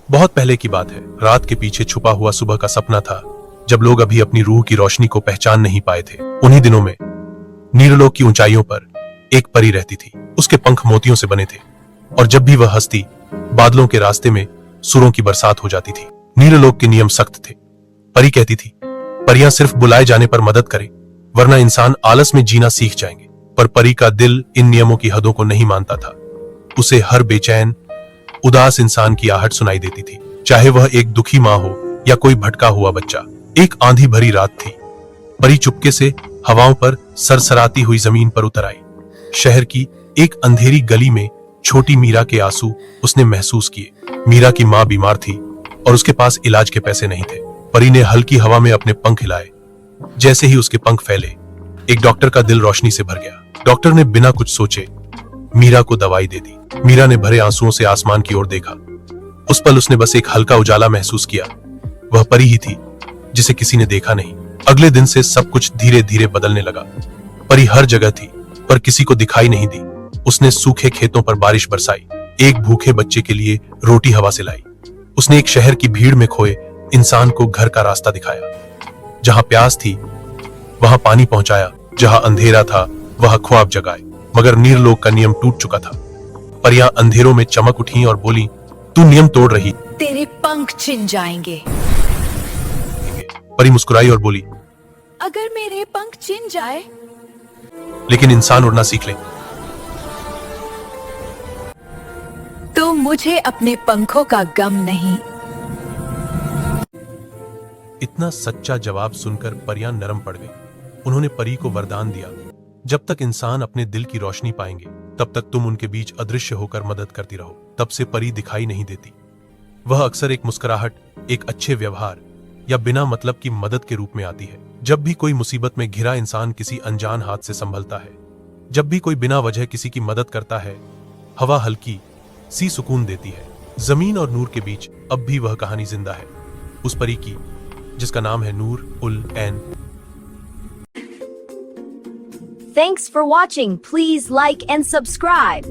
बहुत पहले की बात है। रात के पीछे छुपा हुआ सुबह का सपना था, जब लोग अभी अपनी रूह की रोशनी को पहचान नहीं पाए थे। उन्हीं दिनों में नीरलोक की ऊंचाइयों पर एक परी रहती थी। उसके पंख मोतियों से बने थे और जब भी वह हंसती, बादलों के रास्ते में सुरों की बरसात हो जाती थी। नीरलोक के नियम सख्त थे। परी कहती थी, परियां सिर्फ बुलाए जाने पर मदद करें, वरना इंसान आलस में जीना सीख जाएंगे। पर परी का दिल इन नियमों की हदों को नहीं मानता था। उसे हर बेचैन, उदास इंसान की आहट सुनाई देती थी, चाहे वह एक दुखी माँ हो या कोई भटका हुआ बच्चा। एक आंधी भरी रात थी। परी चुपके से हवाओं पर सरसराती हुई जमीन पर उतर आई। शहर की एक अंधेरी गली में छोटी मीरा के आंसू उसने महसूस किए। मीरा की माँ बीमार थी और उसके पास इलाज के पैसे नहीं थे। परी ने हल्की हवा में अपने पंख हिलाए। जैसे ही उसके पंख फैले, एक डॉक्टर का दिल रोशनी से भर गया। डॉक्टर ने बिना कुछ सोचे मीरा को दवाई दे दी। मीरा ने भरे आंसुओं से आसमान की ओर देखा। उस पल उसने बस एक हल्का उजाला महसूस किया। वह परी ही थी जिसे किसी ने देखा नहीं। अगले दिन से सब कुछ धीरे धीरे बदलने लगा। परी हर जगह थी, पर किसी को दिखाई नहीं दी। उसने सूखे खेतों पर बारिश बरसाई, एक भूखे बच्चे के लिए रोटी हवा से लाई। उसने एक शहर की भीड़ में खोए इंसान को घर का रास्ता दिखाया। जहां प्यास थी वहां पानी पहुंचाया, जहां अंधेरा था वहां ख्वाब जगाए। मगर नीरलोक का नियम टूट चुका था। परियां अंधेरों में चमक उठी और बोली, तू नियम तोड़ रही, तेरे पंख छिन जाएंगे। परी मुस्कुराई और बोली, अगर मेरे पंख छिन जाए लेकिन इंसान उड़ना सीख ले तो मुझे अपने पंखों का गम नहीं। इतना सच्चा जवाब सुनकर परियां नरम पड़ गई। उन्होंने परी को वरदान दिया, जब तक इंसान अपने दिल की रोशनी पाएंगे, तब तक तुम उनके बीच अदृश्य होकर मदद करती रहो। तब से परी दिखाई नहीं देती। वह अक्सर एक मुस्कुराहट, एक अच्छे व्यवहार या बिना मतलब की मदद के रूप में आती है। जब भी कोई मुसीबत में घिरा इंसान किसी अनजान हाथ से संभलता है, जब भी कोई बिना वजह किसी की मदद करता है, हवा हल्की सी सुकून देती है। जमीन और नूर के बीच अब भी वह कहानी जिंदा है, उस परी की जिसका नाम है नूर उल ऐन। Thanks for watching. Please like and subscribe.